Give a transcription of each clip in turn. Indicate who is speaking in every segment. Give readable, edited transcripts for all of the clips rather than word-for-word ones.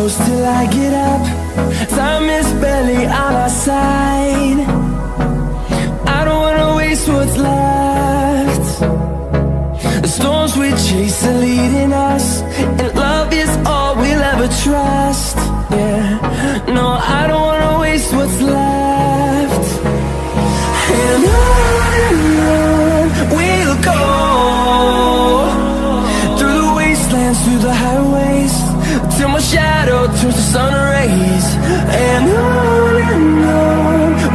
Speaker 1: close till I get up. Time is barely on our side. I don't wanna waste what's left. The storms we chase are leading us, and love is all we'll ever trust. Yeah, no, I don't wanna waste what's left. And on we'll go, through the wastelands, through the highways, till my shadow turns to sun rays. And on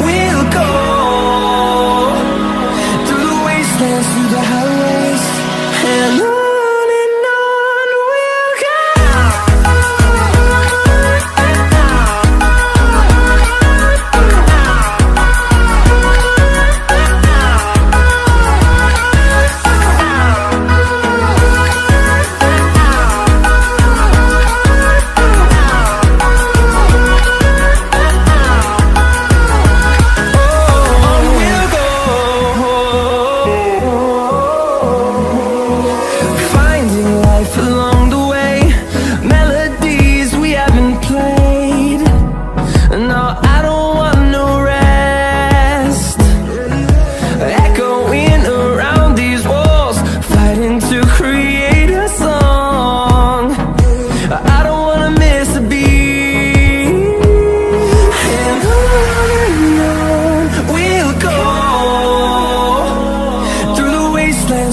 Speaker 1: we'll go, through the wastelands, through the highways, and on.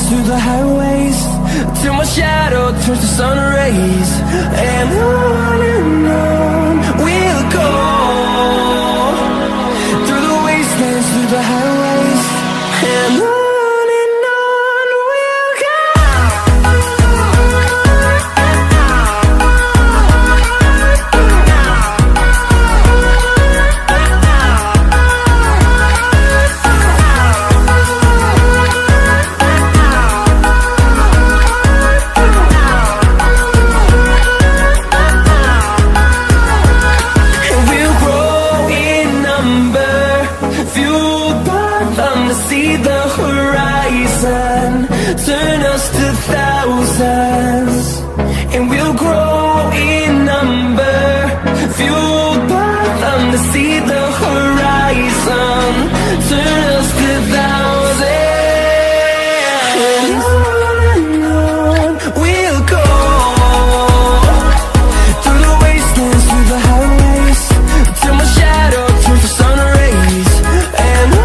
Speaker 1: Through the highways, till my shadow turns to sun rays. And on we'll go, through the wastelands, through the highways, and on. See the horizon, turn us to thousands, and we'll grow in number, fueled by them to see the horizon, turn us to thousands. And on we'll go, through the wastelands, through the highways, till my shadow turns to sun rays. And on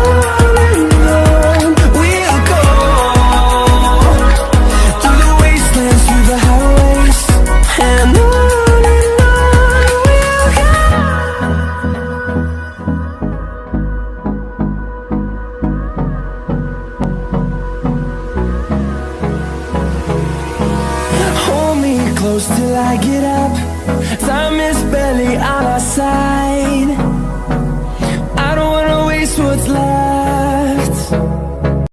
Speaker 1: close till I get up. Time is barely on our side. I don't wanna waste what's left.